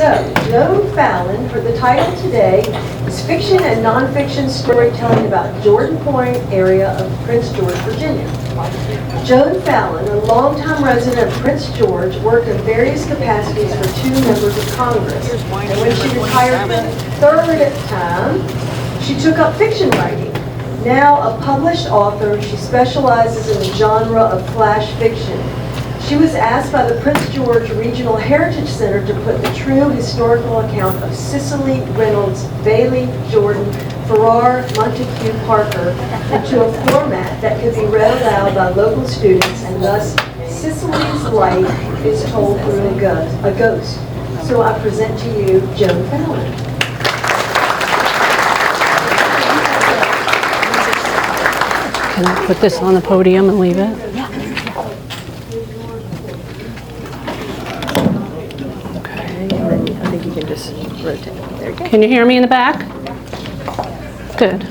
So, Joan Fallon, for the title today, is fiction and nonfiction storytelling about Jordan Point area of Prince George, Virginia. Joan Fallon, a longtime resident of Prince George, worked in various capacities for 2 members of Congress. And when she retired the 3rd time, she took up fiction writing. Now a published author, she specializes in the genre of flash fiction. She was asked by the Prince George Regional Heritage Center to put the true historical account of Cecily, Reynolds, Bailey, Jordan, Farrar, Montaque, Parker into a format that could be read aloud by local students, and thus Cecily's life is told through a ghost. So I present to you Joan Fallon. Can I put this on the podium and leave it? I think you can just rotate. There you go. Can you hear me in the back? Good.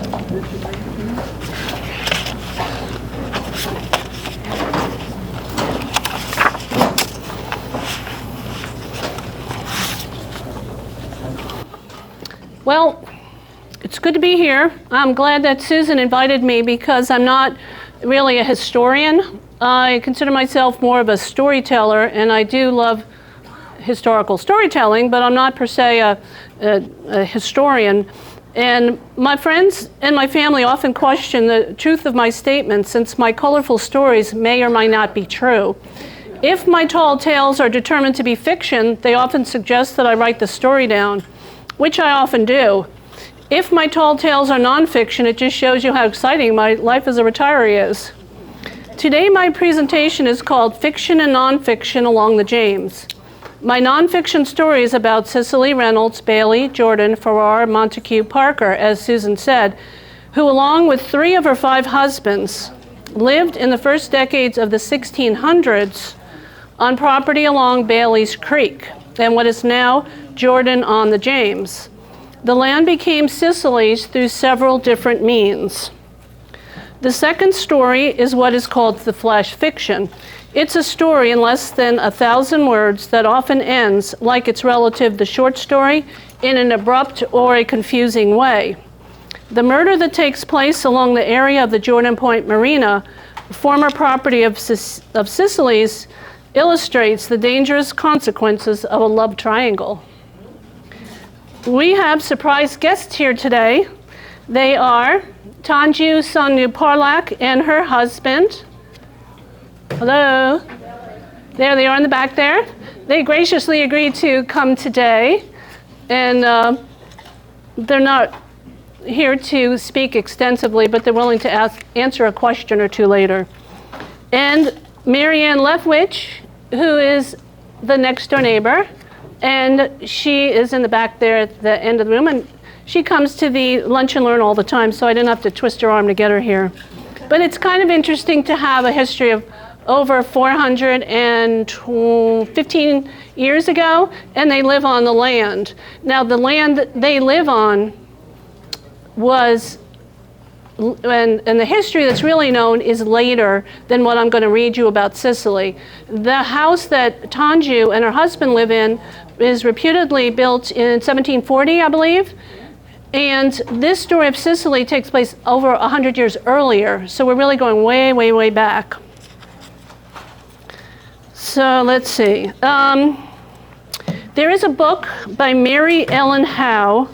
Well, it's good to be here. I'm glad that Susan invited me because I'm not really a historian. I consider myself more of a storyteller, and I do love historical storytelling, but I'm not per se a historian. And my friends and my family often question the truth of my statements, since my colorful stories may or may not be true. If my tall tales are determined to be fiction, they often suggest that I write the story down, which I often do. If my tall tales are nonfiction, it just shows you how exciting my life as a retiree is. Today my presentation is called Fiction and Nonfiction Along the James. My nonfiction story is about Cecily, Reynolds, Bailey, Jordan, Farrar, Montaque, Parker, as Susan said, who along with 3 of her 5 husbands lived in the first decades of the 1600s on property along Bailey's Creek and what is now Jordan on the James. The land became Cecily's through several different means. The second story is what is called the flash fiction. It's a story in less than 1,000 words that often ends, like its relative, the short story, in an abrupt or a confusing way. The murder that takes place along the area of the Jordan Point Marina, former property of Cecily's, illustrates the dangerous consequences of a love triangle. We have surprise guests here today. They are Tanju Sonu Parlak and her husband. Hello. There they are in the back there. They graciously agreed to come today, and they're not here to speak extensively, but they're willing to answer a question or two later. And Marianne Lefwich, who is the next door neighbor, and she is in the back there at the end of the room, and she comes to the lunch and learn all the time, so I didn't have to twist her arm to get her here. But it's kind of interesting to have a history of over 415 years ago, and they live on the land. Now, the land that they live on was, and the history that's really known is later than what I'm going to read you about Cecily. The house that Tanju and her husband live in is reputedly built in 1740, I believe. And this story of Cecily takes place over 100 years earlier, so we're really going way, way, way back. So let's see. There is a book by Mary Ellen Howe,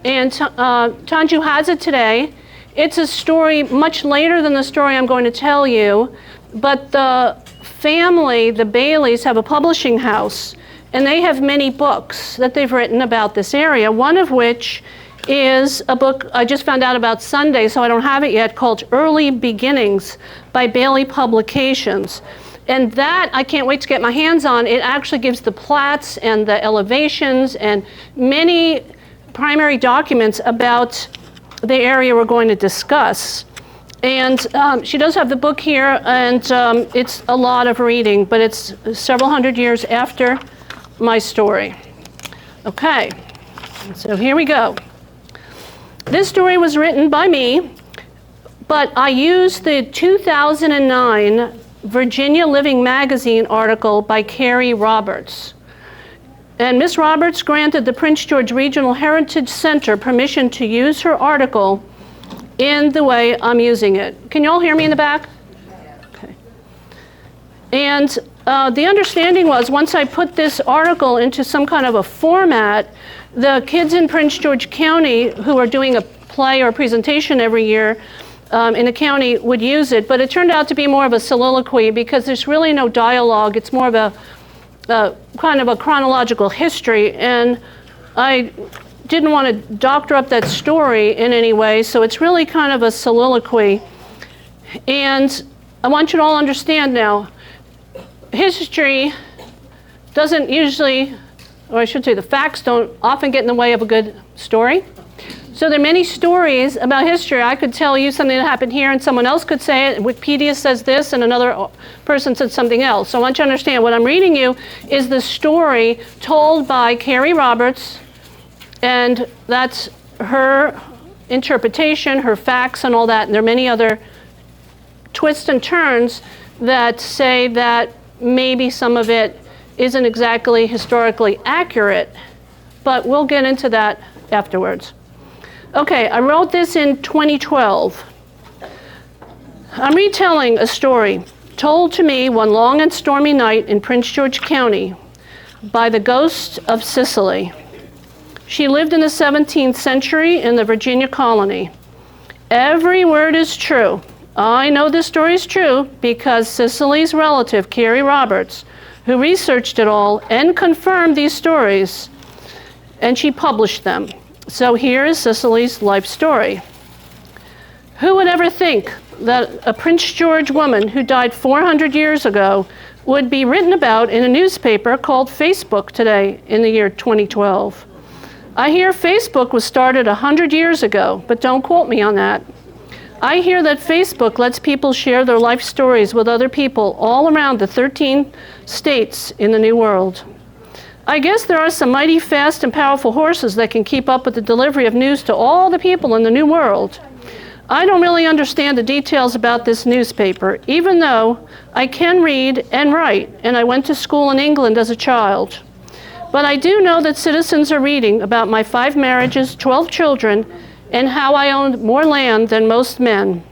and Tanju has it today. It's a story much later than the story I'm going to tell you, but the family, the Baileys, have a publishing house, and they have many books that they've written about this area, one of which is a book I just found out about Sunday, so I don't have it yet, called Early Beginnings by Bailey Publications. And that, I can't wait to get my hands on. It actually gives the plats and the elevations and many primary documents about the area we're going to discuss. And she does have the book here, and it's a lot of reading, but it's several hundred years after my story. Okay, so here we go. This story was written by me, but I used the 2009 Virginia Living Magazine article by Carrie Roberts. And Ms. Roberts granted the Prince George Regional Heritage Center permission to use her article in the way I'm using it. Can you all hear me in the back? Okay. And the understanding was, once I put this article into some kind of a format, the kids in Prince George County who are doing a play or presentation every year in the county would use it. But it turned out to be more of a soliloquy because there's really no dialogue. It's more of a kind of a chronological history, and I didn't want to doctor up that story in any way, so it's really kind of a soliloquy. And I want you to all understand now, history doesn't usually, or I should say the facts don't often get in the way of a good story. So there are many stories about history. I could tell you something that happened here and someone else could say it. Wikipedia says this and another person said something else. So I want you to understand what I'm reading you is the story told by Carrie Roberts, and that's her interpretation, her facts and all that. And there are many other twists and turns that say that maybe some of it isn't exactly historically accurate, but we'll get into that afterwards. Okay, I wrote this in 2012. I'm retelling a story told to me one long and stormy night in Prince George County by the ghost of Cecily. She lived in the 17th century in the Virginia colony. Every word is true. I know this story is true because Cecily's relative, Carrie Roberts, who researched it all and confirmed these stories, and she published them. So here is Cecily's life story. Who would ever think that a Prince George woman who died 400 years ago would be written about in a newspaper called Facebook today in the year 2012? I hear Facebook was started 100 years ago, but don't quote me on that. I hear that Facebook lets people share their life stories with other people all around the 13 states in the New World. I guess there are some mighty fast and powerful horses that can keep up with the delivery of news to all the people in the New World. I don't really understand the details about this newspaper, even though I can read and write, and I went to school in England as a child. But I do know that citizens are reading about my 5 marriages, 12 children, and how I owned more land than most men.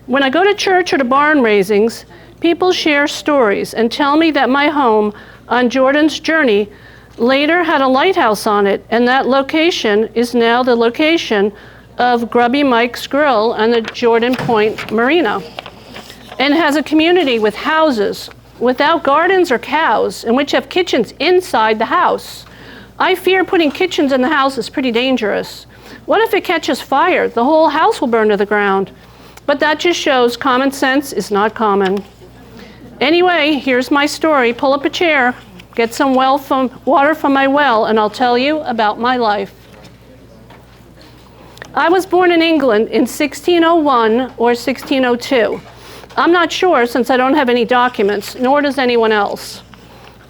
When I go to church or to barn raisings, people share stories and tell me that my home on Jordan's journey later had a lighthouse on it, and that location is now the location of Grubby Mike's Grill and the Jordan Point Marina, and has a community with houses without gardens or cows, and which have kitchens inside the house. I fear putting kitchens in the house is pretty dangerous. What if it catches fire? The whole house will burn to the ground. But that just shows common sense is not common. Anyway, here's my story. Pull up a chair, get some water from my well, and I'll tell you about my life. I was born in England in 1601 or 1602. I'm not sure since I don't have any documents, nor does anyone else.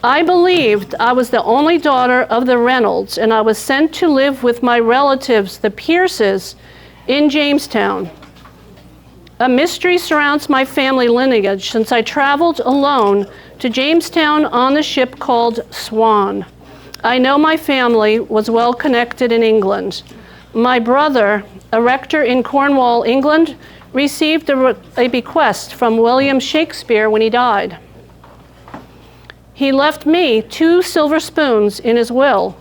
I believed I was the only daughter of the Reynolds, and I was sent to live with my relatives, the Pierces, in Jamestown. A mystery surrounds my family lineage since I traveled alone to Jamestown on the ship called Swan. I know my family was well connected in England. My brother, a rector in Cornwall, England, received a bequest from William Shakespeare when he died. He left me 2 silver spoons in his will.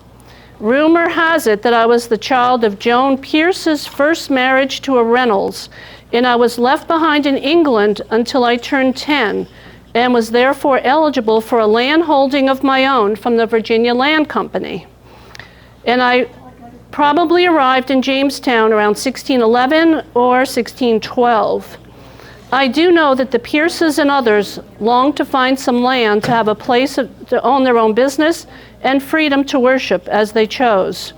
Rumor has it that I was the child of Joan Pierce's first marriage to a Reynolds, and I was left behind in England until I turned 10, and was therefore eligible for a land holding of my own from the Virginia Land Company. And I probably arrived in Jamestown around 1611 or 1612. I do know that the Pierces and others longed to find some land to have a place to own their own business and freedom to worship as they chose.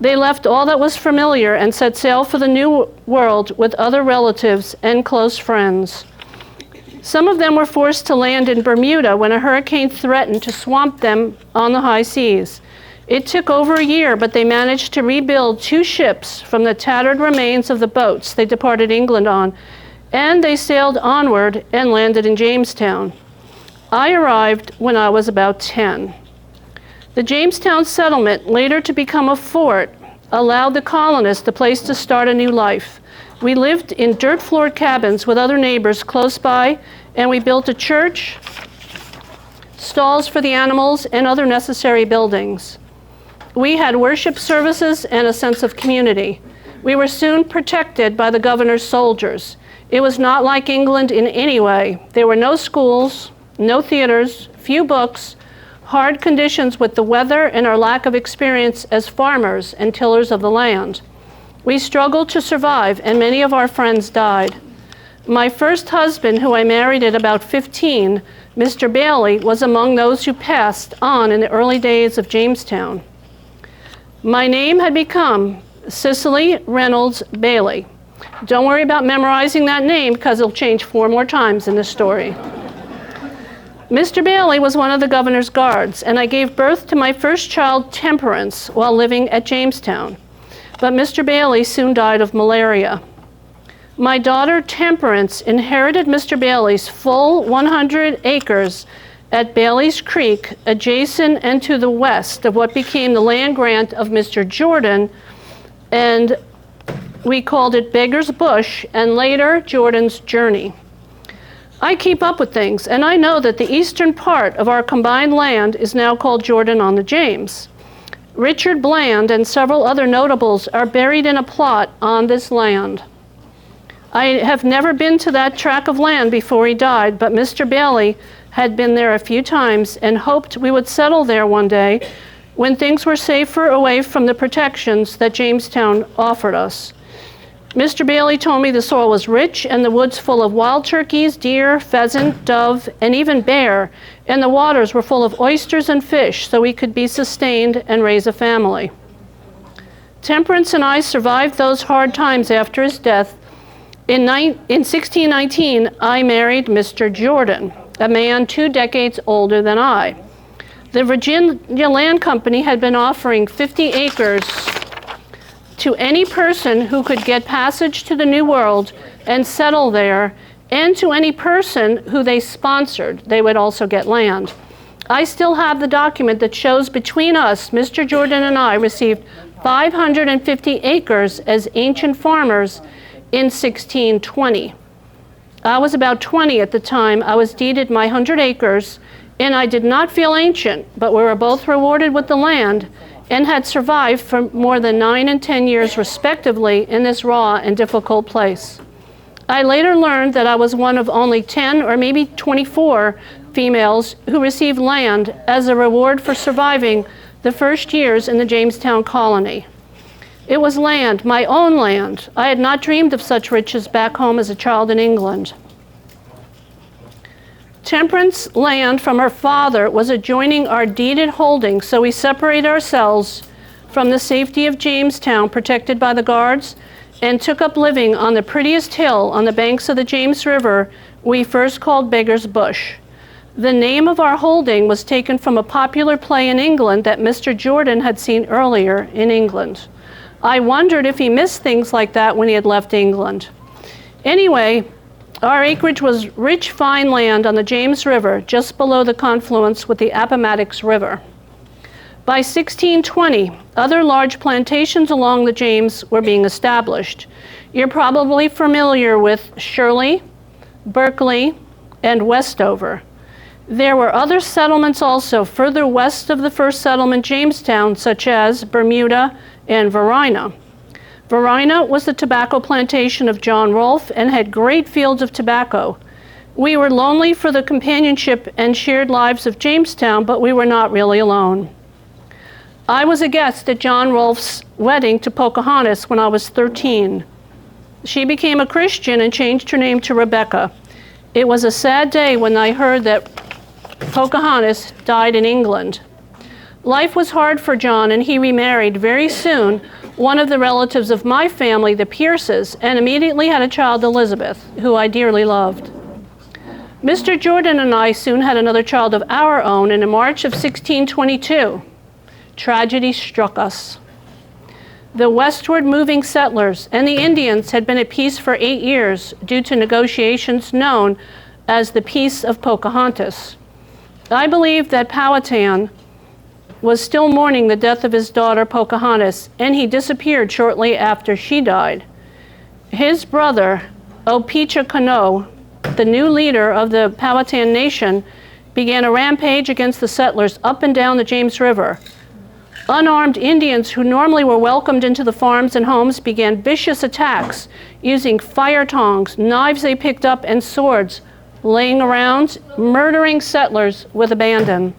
They left all that was familiar and set sail for the New World with other relatives and close friends. Some of them were forced to land in Bermuda when a hurricane threatened to swamp them on the high seas. It took over a year, but they managed to rebuild 2 ships from the tattered remains of the boats they departed England on, and they sailed onward and landed in Jamestown. I arrived when I was about 10. The Jamestown settlement, later to become a fort, allowed the colonists the place to start a new life. We lived in dirt-floored cabins with other neighbors close by, and we built a church, stalls for the animals, and other necessary buildings. We had worship services and a sense of community. We were soon protected by the governor's soldiers. It was not like England in any way. There were no schools, no theaters, few books, hard conditions with the weather, and our lack of experience as farmers and tillers of the land. We struggled to survive, and many of our friends died. My first husband, who I married at about 15, Mr. Bailey, was among those who passed on in the early days of Jamestown. My name had become Cecily Reynolds Bailey. Don't worry about memorizing that name, because it'll change 4 more times in this story. Mr. Bailey was one of the governor's guards, and I gave birth to my first child, Temperance, while living at Jamestown. But Mr. Bailey soon died of malaria. My daughter, Temperance, inherited Mr. Bailey's full 100 acres at Bailey's Creek, adjacent and to the west of what became the land grant of Mr. Jordan, and we called it Beggar's Bush, and later Jordan's Journey. I keep up with things, and I know that the eastern part of our combined land is now called Jordan on the James. Richard Bland and several other notables are buried in a plot on this land. I have never been to that tract of land before he died, but Mr. Bailey had been there a few times and hoped we would settle there one day when things were safer away from the protections that Jamestown offered us. Mr. Bailey told me the soil was rich and the woods full of wild turkeys, deer, pheasant, dove, and even bear, and the waters were full of oysters and fish, so we could be sustained and raise a family. Temperance and I survived those hard times after his death. In 1619, I married Mr. Jordan, a man 2 decades older than I. The Virginia Land Company had been offering 50 acres to any person who could get passage to the New World and settle there, and to any person who they sponsored. They would also get land. I still have the document that shows between us, Mr. Jordan and I received 550 acres as ancient farmers in 1620. I was about 20 at the time. I was deeded my 100 acres, and I did not feel ancient, but we were both rewarded with the land and had survived for more than 9 and 10 years respectively in this raw and difficult place. I later learned that I was one of only 10 or maybe 24 females who received land as a reward for surviving the first years in the Jamestown colony. It was land, my own land. I had not dreamed of such riches back home as a child in England. Temperance land from her father was adjoining our deeded holding, so we separated ourselves from the safety of Jamestown, protected by the guards, and took up living on the prettiest hill on the banks of the James River we first called Beggar's Bush. The name of our holding was taken from a popular play in England that Mr. Jordan had seen earlier in England. I wondered if he missed things like that when he had left England. Anyway, our acreage was rich, fine land on the James River, just below the confluence with the Appomattox River. By 1620, other large plantations along the James were being established. You're probably familiar with Shirley, Berkeley, and Westover. There were other settlements also further west of the first settlement, Jamestown, such as Bermuda and Varina. Varina was the tobacco plantation of John Rolfe and had great fields of tobacco. We were lonely for the companionship and shared lives of Jamestown, but we were not really alone. I was a guest at John Rolfe's wedding to Pocahontas when I was 13. She became a Christian and changed her name to Rebecca. It was a sad day when I heard that Pocahontas died in England. Life was hard for John, and he remarried very soon one of the relatives of my family, the Pierces, and immediately had a child, Elizabeth, who I dearly loved. Mr. Jordan and I soon had another child of our own, and in March of 1622, tragedy struck us. The westward moving settlers and the Indians had been at peace for 8 years due to negotiations known as the Peace of Pocahontas. I believe that Powhatan was still mourning the death of his daughter Pocahontas, and he disappeared shortly after she died. His brother, Opechancanough, the new leader of the Powhatan Nation, began a rampage against the settlers up and down the James River. Unarmed Indians who normally were welcomed into the farms and homes began vicious attacks using fire tongs, knives they picked up, and swords, laying around, murdering settlers with abandon.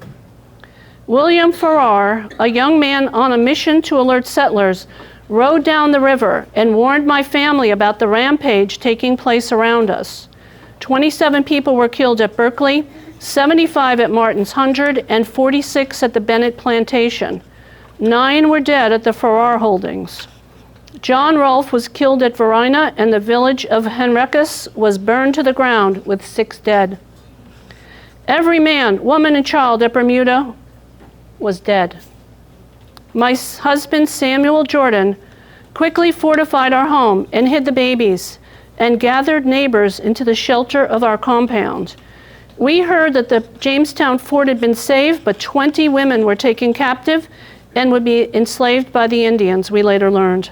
William Farrar, a young man on a mission to alert settlers, rode down the river and warned my family about the rampage taking place around us. 27 people were killed at Berkeley, 75 at Martin's Hundred, and 46 at the Bennett Plantation. 9 were dead at the Farrar holdings. John Rolfe was killed at Varina, and the village of Henricus was burned to the ground with 6 dead. Every man, woman, and child at Bermuda was dead. My husband, Samuel Jordan, quickly fortified our home and hid the babies and gathered neighbors into the shelter of our compound. We heard that the Jamestown fort had been saved, but 20 women were taken captive and would be enslaved by the Indians, we later learned.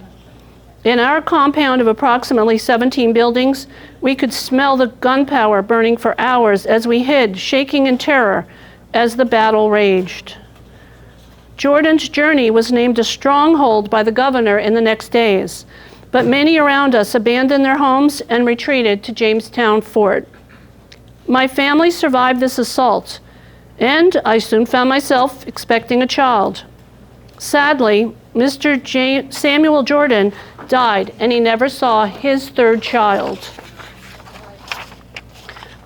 In our compound of approximately 17 buildings, we could smell the gunpowder burning for hours as we hid, shaking in terror as the battle raged. Jordan's journey was named a stronghold by the governor in the next days, but many around us abandoned their homes and retreated to Jamestown Fort. My family survived this assault, and I soon found myself expecting a child. Sadly, Mr. Samuel Jordan died, and he never saw his 3rd child.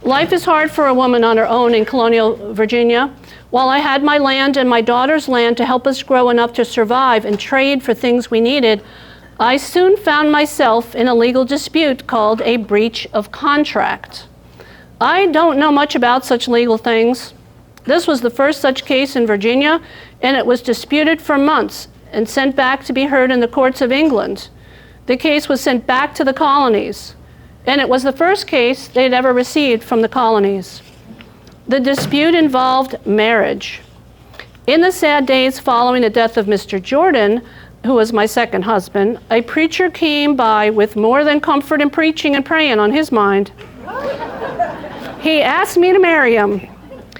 Life is hard for a woman on her own in colonial Virginia. While I had my land and my daughter's land to help us grow enough to survive and trade for things we needed, I soon found myself in a legal dispute called a breach of contract. I don't know much about such legal things. This was the first such case in Virginia, and it was disputed for months and sent back to be heard in the courts of England. The case was sent back to the colonies, and it was the first case they'd ever received from the colonies. The dispute involved marriage. In the sad days following the death of Mr. Jordan, who was my second husband, a preacher came by with more than comfort in preaching and praying on his mind. He asked me to marry him.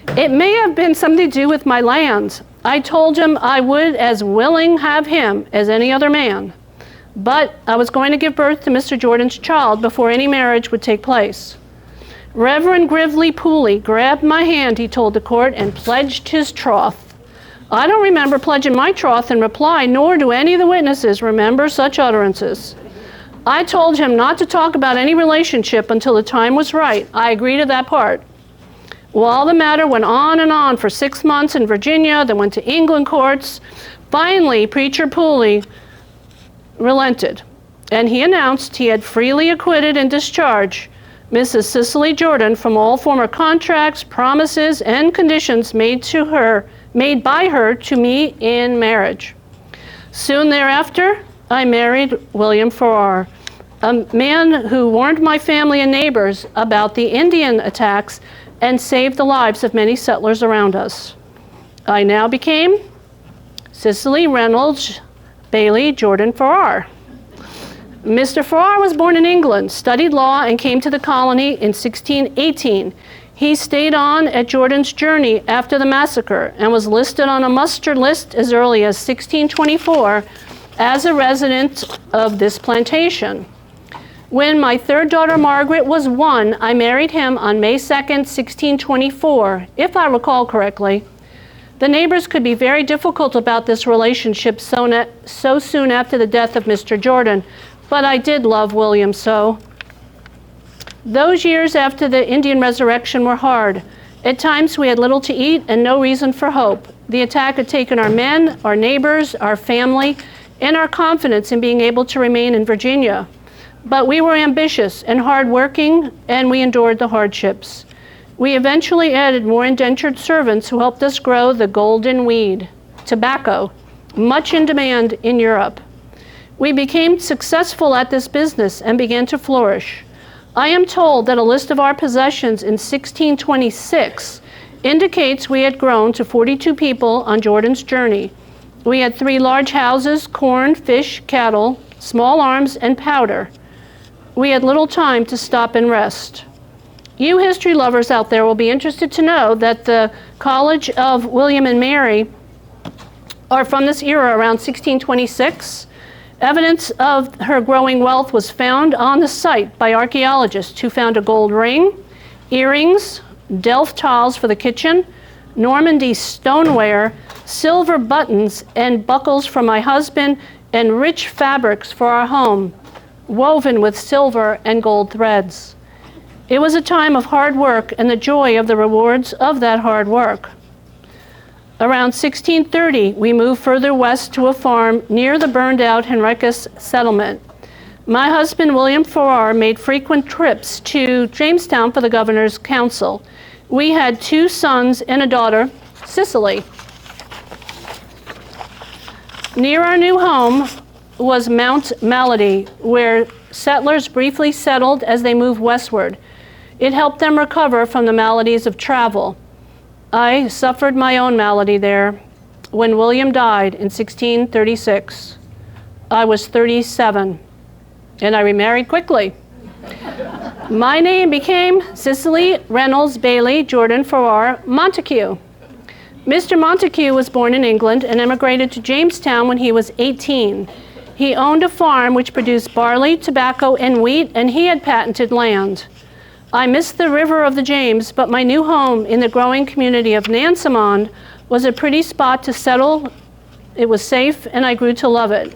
It may have been something to do with my land. I told him I would as willing have him as any other man, but I was going to give birth to Mr. Jordan's child before any marriage would take place. Reverend Gridley Pooley grabbed my hand, he told the court, and pledged his troth. I don't remember pledging my troth in reply, nor do any of the witnesses remember such utterances. I told him not to talk about any relationship until the time was right. I agreed to that part. Well, the matter went on and on for 6 months in Virginia, then went to England courts. Finally, Preacher Pooley relented, and he announced he had freely acquitted and discharged Mrs. Cecily Jordan from all former contracts, promises, and conditions made by her to me in marriage. Soon thereafter, I married William Farrar, a man who warned my family and neighbors about the Indian attacks and saved the lives of many settlers around us. I now became Cecily Reynolds Bailey Jordan Farrar. Mr. Farrar was born in England, studied law, and came to the colony in 1618. He stayed on at Jordan's journey after the massacre and was listed on a muster list as early as 1624 as a resident of this plantation. When my 3rd daughter, Margaret, was 1, I married him on May 2nd, 1624, if I recall correctly. The neighbors could be very difficult about this relationship so soon after the death of Mr. Jordan, but I did love William so. Those years after the Indian resurrection were hard. At times we had little to eat and no reason for hope. The attack had taken our men, our neighbors, our family, and our confidence in being able to remain in Virginia. But we were ambitious and hardworking, and we endured the hardships. We eventually added more indentured servants who helped us grow the golden weed, tobacco, much in demand in Europe. We became successful at this business and began to flourish. I am told that a list of our possessions in 1626 indicates we had grown to 42 people on Jordan's journey. We had 3 large houses, corn, fish, cattle, small arms, and powder. We had little time to stop and rest. You history lovers out there will be interested to know that the College of William and Mary are from this era around 1626. Evidence of her growing wealth was found on the site by archaeologists who found a gold ring, earrings, Delft tiles for the kitchen, Normandy stoneware, silver buttons and buckles for my husband, and rich fabrics for our home, woven with silver and gold threads. It was a time of hard work and the joy of the rewards of that hard work. Around 1630, we moved further west to a farm near the burned-out Henricus settlement. My husband, William Farrar, made frequent trips to Jamestown for the governor's council. We had 2 sons and a daughter, Cecily. Near our new home was Mount Malady, where settlers briefly settled as they moved westward. It helped them recover from the maladies of travel. I suffered my own malady there when William died in 1636. I was 37, and I remarried quickly. My name became Cecily Reynolds Bailey Jordan Farrar Montaque. Mr. Montaque was born in England and emigrated to Jamestown when he was 18. He owned a farm which produced barley, tobacco, and wheat, and he had patented land. I missed the river of the James, but my new home in the growing community of Nansemond was a pretty spot to settle. It was safe, and I grew to love it.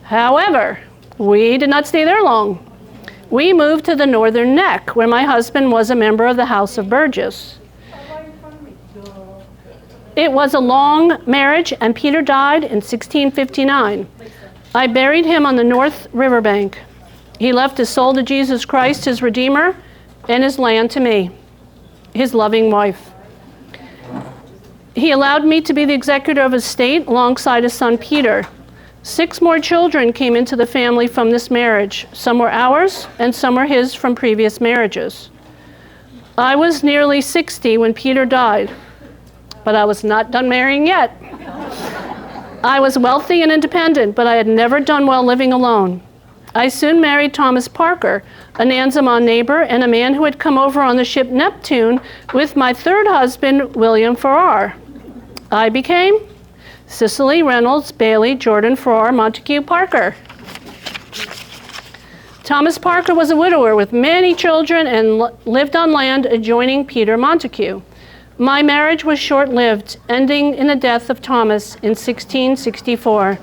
However, we did not stay there long. We moved to the Northern Neck, where my husband was a member of the House of Burgess. It was a long marriage, and Peter died in 1659. I buried him on the North Riverbank. He left his soul to Jesus Christ, his Redeemer, and his land to me, his loving wife. He allowed me to be the executor of his estate alongside his son Peter. 6 more children came into the family from this marriage. Some were ours, and some were his from previous marriages. I was nearly 60 when Peter died, but I was not done marrying yet. I was wealthy and independent, but I had never done well living alone. I soon married Thomas Parker, a Nansemond neighbor and a man who had come over on the ship Neptune with my 3rd husband, William Farrar. I became Cecily Reynolds Bailey Jordan Farrar Montague Parker. Thomas Parker was a widower with many children and lived on land adjoining Peter Montague. My marriage was short-lived, ending in the death of Thomas in 1664.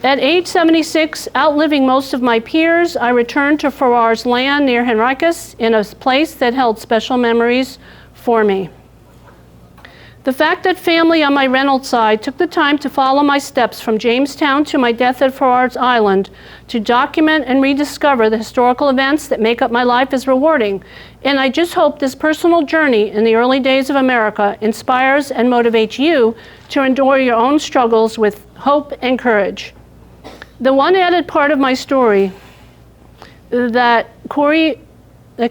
At age 76, outliving most of my peers, I returned to Farrar's land near Henricus in a place that held special memories for me. The fact that family on my Reynolds side took the time to follow my steps from Jamestown to my death at Farrar's Island to document and rediscover the historical events that make up my life is rewarding, and I just hope this personal journey in the early days of America inspires and motivates you to endure your own struggles with hope and courage. The one added part of my story that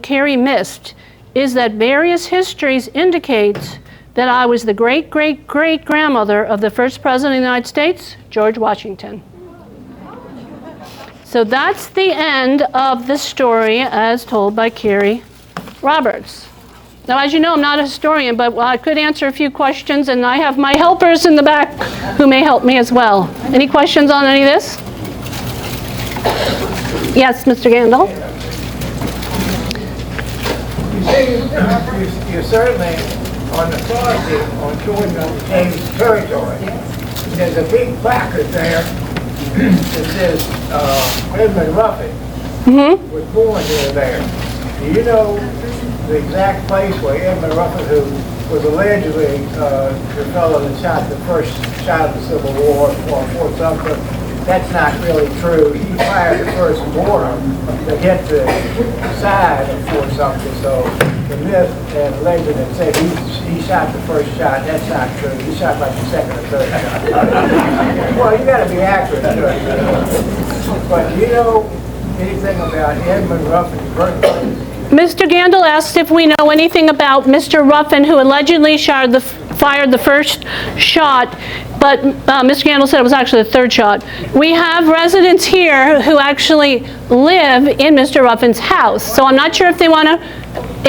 Carrie missed is that various histories indicate that I was the great-great-great-grandmother of the first president of the United States, George Washington. So that's the end of the story as told by Carrie Roberts. Now, as you know, I'm not a historian, but I could answer a few questions, and I have my helpers in the back who may help me as well. Any questions on any of this? Yes, Mr. Gandel? You certainly, on the authority on Jordan James territory, there's a big placard there that says Edmund Ruffin was born near there. Do you know the exact place where Edmund Ruffin, who was allegedly the fellow that shot the first shot of the Civil War for Fort Sumter? That's not really true. He fired the first mortar that hit the side of Fort Sumter. So the myth and legend that said he shot the first shot, that's not true. He shot like the second or third shot. Well, you got to be accurate. But do you know anything about Edmund Ruffin's birthplace? Mr. Gandil asked if we know anything about Mr. Ruffin, who allegedly fired the first shot, but Mr. Gandil said it was actually the third shot. We have residents here who actually live in Mr. Ruffin's house, so I'm not sure if they want to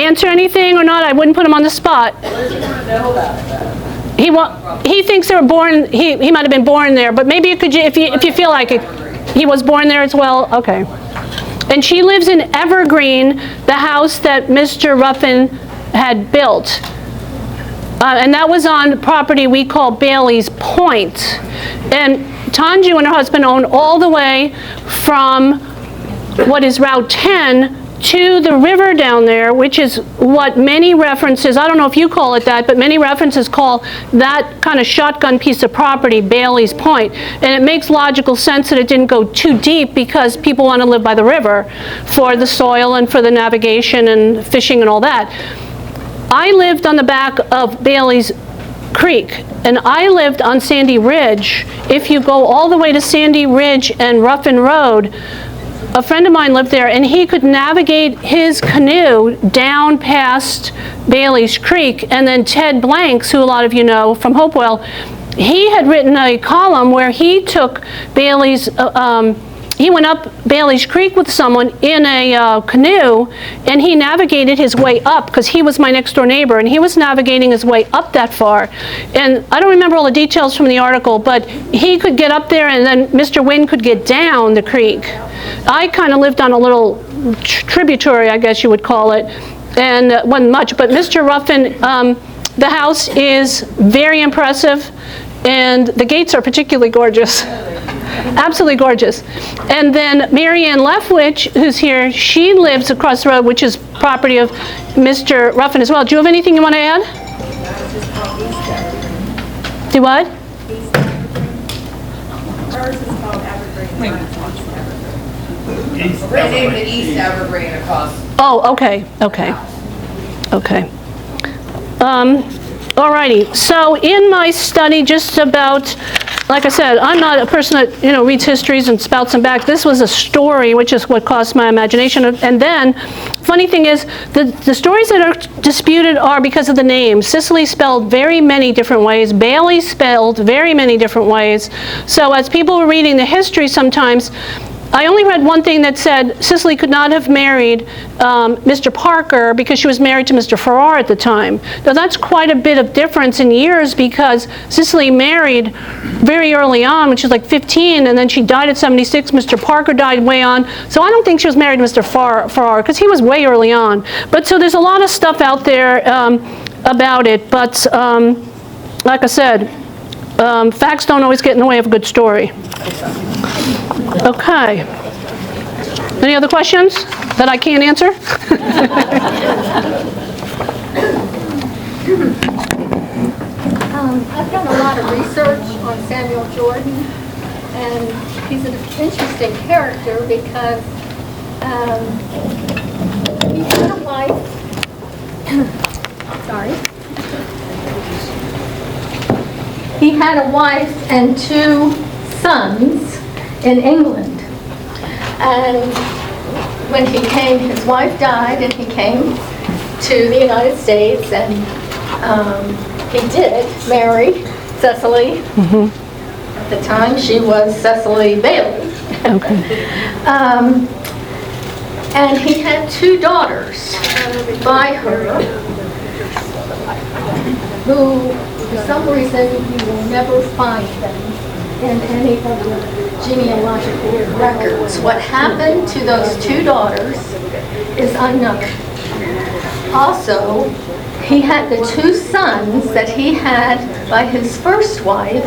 answer anything or not. I wouldn't put them on the spot. What does he want to know about that? He thinks they were born, he might have been born there, but maybe you could, if you feel like it, he was born there as well? Okay. And she lives in Evergreen, the house that Mr. Ruffin had built. And that was on property we call Bailey's Point. And Tanju and her husband own all the way from what is Route 10 to the river down there, which is what many references, I don't know if you call it that, but many references call that kind of shotgun piece of property Bailey's Point. And it makes logical sense that it didn't go too deep because people want to live by the river for the soil and for the navigation and fishing and all that. I lived on the back of Bailey's Creek, and I lived on Sandy Ridge. If you go all the way to Sandy Ridge and Ruffin Road, a friend of mine lived there, and he could navigate his canoe down past Bailey's Creek. And then Ted Blanks, who a lot of you know from Hopewell, he had written a column where he took Bailey's, he went up Bailey's Creek with someone in a canoe, and he navigated his way up, because he was my next door neighbor, and he was navigating his way up that far. And I don't remember all the details from the article, but he could get up there, and then Mr. Wynn could get down the creek. I kind of lived on a little tributary, I guess you would call it, and wasn't much. But Mr. Ruffin, the house is very impressive, and the gates are particularly gorgeous. Absolutely gorgeous. And then Mary Ann Leftwich, who's here, she lives across the road, which is property of Mr. Ruffin as well. Do you have anything you want to add? Do what? Hers is called Evergreen. They named it East Evergreen across. Oh, okay, okay, okay. Alrighty, so in my study just about, like I said, I'm not a person that, reads histories and spouts them back. This was a story, which is what caused my imagination. And then, funny thing is, the stories that are disputed are because of the names. Cecily spelled very many different ways. Bailey spelled very many different ways. So as people were reading the history sometimes, I only read one thing that said Cecily could not have married Mr. Parker because she was married to Mr. Farrar at the time. Now that's quite a bit of difference in years, because Cecily married very early on when she was like 15, and then she died at 76. Mr. Parker died way on. So I don't think she was married to Mr. Farrar because he was way early on. But so there's a lot of stuff out there about it. But like I said, facts don't always get in the way of a good story. Okay. Any other questions that I can't answer? I've done a lot of research on Samuel Jordan, and he's an interesting character because he had a wife. Sorry. He had a wife and two sons in England, and when he came, his wife died, and he came to the United States, and he did marry Cecily. Mm-hmm. At the time, she was Cecily Bailey. Okay. And he had two daughters by her, who, for some reason, you will never find them in any of the genealogical records. What happened to those two daughters is unknown. Also, he had the two sons that he had by his first wife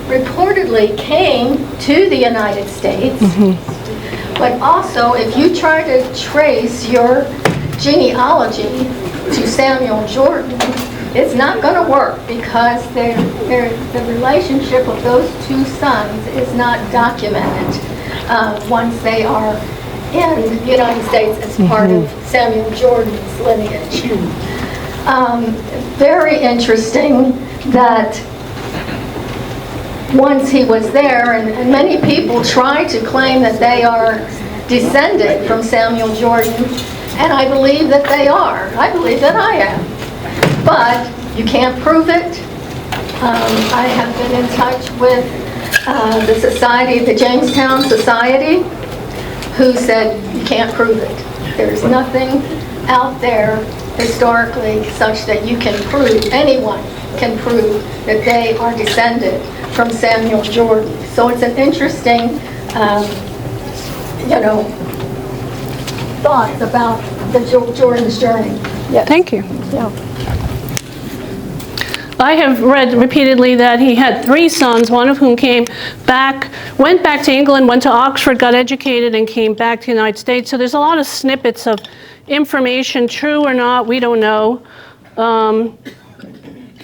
reportedly came to the United States. Mm-hmm. But also, if you try to trace your genealogy to Samuel Jordan, it's not going to work, because the relationship of those two sons is not documented once they are in the United States as part of Samuel Jordan's lineage. Very interesting that once he was there, and many people try to claim that they are descended from Samuel Jordan, And I believe that they are. I believe that I am. But you can't prove it. I have been in touch with the society, the Jamestown Society, who said you can't prove it. There's nothing out there historically such that you can prove, anyone can prove that they are descended from Samuel Jordan. So it's an interesting, thoughts about the Jordan's journey. Yes. Thank you. Yeah. I have read repeatedly that he had 3 sons, one of whom went back to England, went to Oxford, got educated, and came back to the United States. So there's a lot of snippets of information, true or not, we don't know.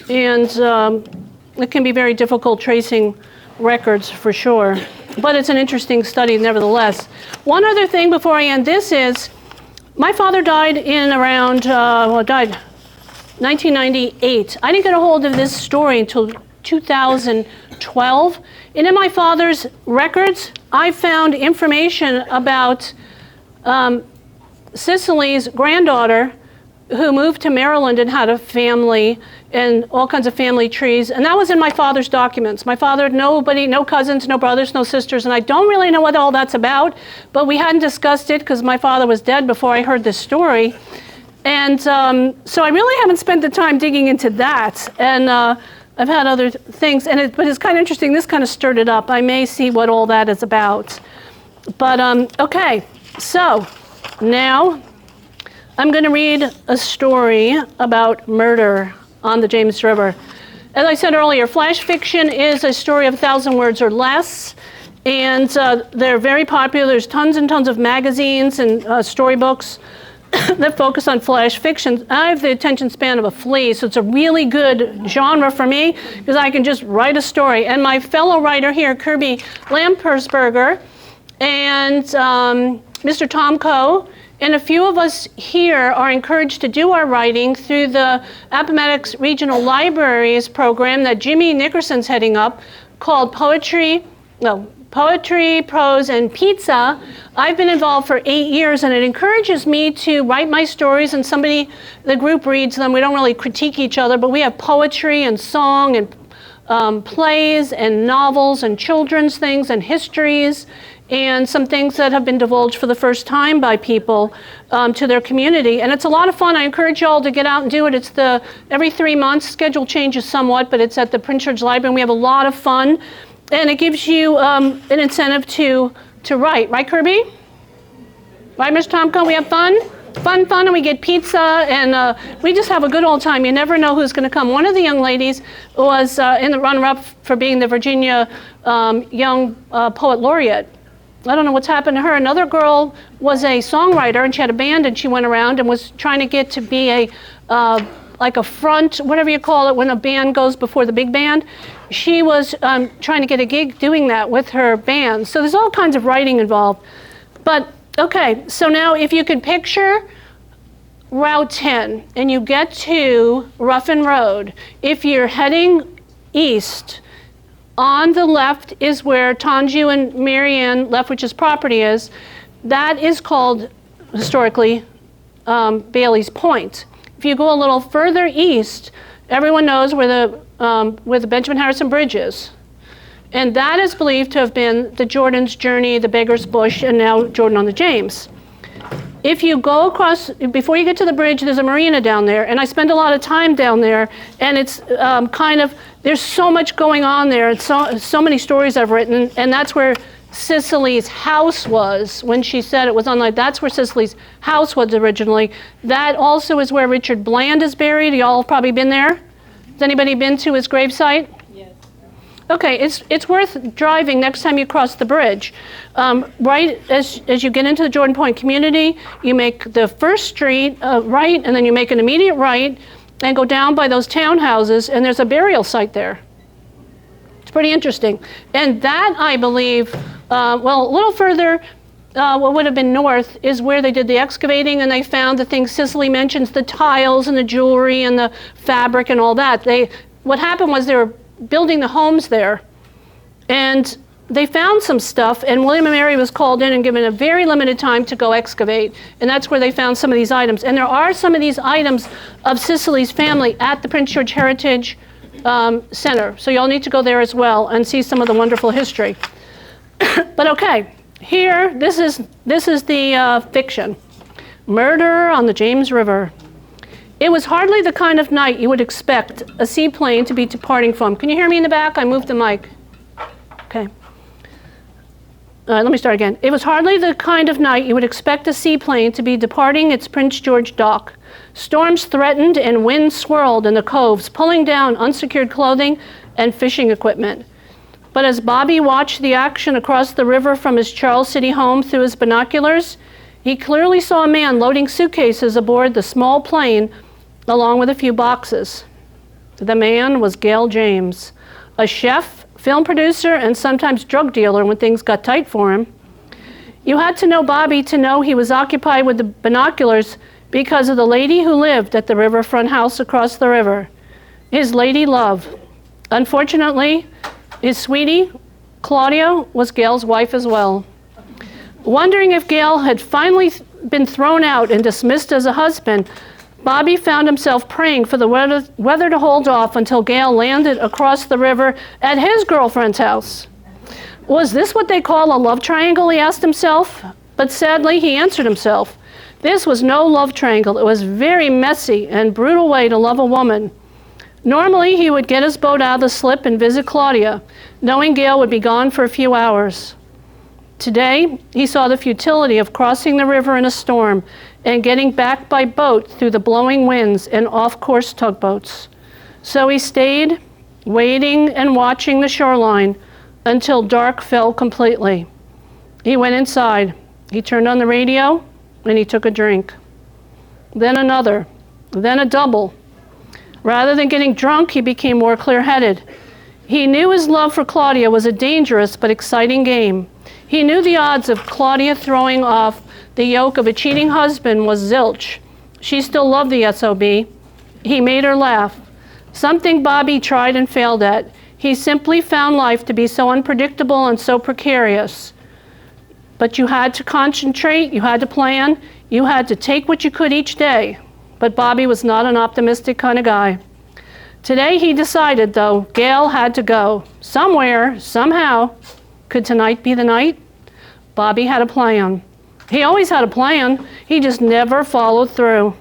It can be very difficult tracing records for sure. But it's an interesting study nevertheless. One other thing before I end this is, my father died in around, died 1998. I didn't get a hold of this story until 2012. And in my father's records, I found information about Cecily's granddaughter who moved to Maryland and had a family and all kinds of family trees. And that was in my father's documents. My father had nobody, no cousins, no brothers, no sisters, and I don't really know what all that's about, but we hadn't discussed it because my father was dead before I heard this story. And so I really haven't spent the time digging into that. And I've had other things, but it's kind of interesting. This kind of stirred it up. I may see what all that is about. But okay, so now I'm going to read a story about murder on the James River. As I said earlier, flash fiction is a story of 1,000 words or less, and they're very popular. There's tons and tons of magazines and storybooks that focus on flash fiction. I have the attention span of a flea, so it's a really good genre for me because I can just write a story. And my fellow writer here, Kirby Lampersberger, and Mr. Tom Coe, and a few of us here are encouraged to do our writing through the Appomattox Regional Libraries program that Jimmy Nickerson's heading up, called Poetry, Prose, and Pizza. I've been involved for 8 years, and it encourages me to write my stories, and the group reads them. We don't really critique each other, but we have poetry and song and plays and novels and children's things and histories, and some things that have been divulged for the first time by people to their community. And it's a lot of fun. I encourage you all to get out and do it. It's every 3 months. Schedule changes somewhat, but it's at the Prince George Library, and we have a lot of fun. And it gives you an incentive to write. Right, Kirby? Right, Mr. Tomko? We have fun? Fun, and we get pizza, and we just have a good old time. You never know who's going to come. One of the young ladies was in the runner-up for being the Virginia Young Poet Laureate. I don't know what's happened to her. Another girl was a songwriter, and she had a band, and she went around and was trying to get to be like a front, whatever you call it, when a band goes before the big band. She was trying to get a gig doing that with her band. So there's all kinds of writing involved. But, okay, so now if you could picture Route 10, and you get to Ruffin Road, if you're heading east, on the left is where Tanju and Marianne Lefwich's property is. That is called, historically, Bailey's Point. If you go a little further east, everyone knows where the Benjamin Harrison Bridge is. And that is believed to have been the Jordan's Journey, the Beggar's Bush, and now Jordan on the James. If you go across, before you get to the bridge, there's a marina down there, and I spend a lot of time down there, and it's there's so much going on there, and so many stories I've written, and that's where Cecily's house was. When she said it was online, that's where Cecily's house was originally. That also is where Richard Bland is buried. Y'all have probably been there. Has anybody been to his gravesite? Yes. Okay, it's worth driving next time you cross the bridge. Right as you get into the Jordan Point community, you make the first street right, and then you make an immediate right, and go down by those townhouses, and there's a burial site there. It's pretty interesting. And that, I believe, a little further, what would have been north, is where they did the excavating, and they found the things Cecily mentions, the tiles and the jewelry and the fabric and all that. What happened was they were building the homes there, and they found some stuff, and William and Mary was called in and given a very limited time to go excavate, and that's where they found some of these items. And there are some of these items of Cecily's family at the Prince George Heritage Center, so y'all need to go there as well and see some of the wonderful history. But okay, here, this is the fiction. Murder on the James River. It was hardly the kind of night you would expect a seaplane to be departing from. Can you hear me in the back? I moved the mic. Okay. Let me start again. It was hardly the kind of night you would expect a seaplane to be departing its Prince George dock. Storms threatened and wind swirled in the coves, pulling down unsecured clothing and fishing equipment. But as Bobby watched the action across the river from his Charles City home through his binoculars, he clearly saw a man loading suitcases aboard the small plane along with a few boxes. The man was Gail James, a chef, film producer, and sometimes drug dealer when things got tight for him. You had to know Bobby to know he was occupied with the binoculars because of the lady who lived at the riverfront house across the river, his lady love. Unfortunately, his sweetie, Claudia, was Gail's wife as well. Wondering if Gail had finally been thrown out and dismissed as a husband, Bobby found himself praying for the weather to hold off until Gail landed across the river at his girlfriend's house. Was this what they call a love triangle, he asked himself? But sadly, he answered himself. This was no love triangle. It was a very messy and brutal way to love a woman. Normally, he would get his boat out of the slip and visit Claudia, knowing Gail would be gone for a few hours. Today, he saw the futility of crossing the river in a storm and getting back by boat through the blowing winds and off-course tugboats. So he stayed, waiting and watching the shoreline until dark fell completely. He went inside. He turned on the radio, and he took a drink. Then another, then a double. Rather than getting drunk, he became more clear-headed. He knew his love for Claudia was a dangerous but exciting game. He knew the odds of Claudia throwing off the yoke of a cheating husband was zilch. She still loved the SOB. He made her laugh. Something Bobby tried and failed at. He simply found life to be so unpredictable and so precarious. But you had to concentrate, you had to plan, you had to take what you could each day. But Bobby was not an optimistic kind of guy. Today he decided, though, Gail had to go. Somewhere, somehow. Could tonight be the night? Bobby had a plan. He always had a plan. He just never followed through.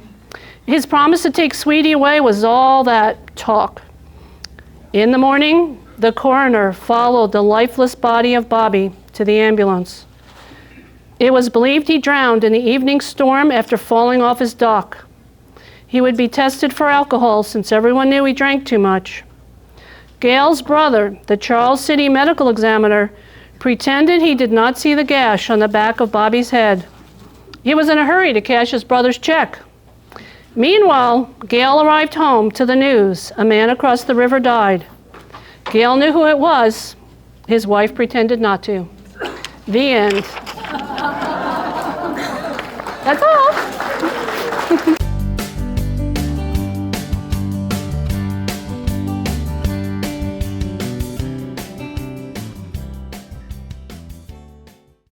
His promise to take Sweetie away was all that talk. In the morning, the coroner followed the lifeless body of Bobby to the ambulance. It was believed he drowned in the evening storm after falling off his dock. He would be tested for alcohol since everyone knew he drank too much. Gail's brother, the Charles City medical examiner, pretended he did not see the gash on the back of Bobby's head. He was in a hurry to cash his brother's check. Meanwhile, Gail arrived home to the news. A man across the river died. Gail knew who it was. His wife pretended not to. The end. That's all.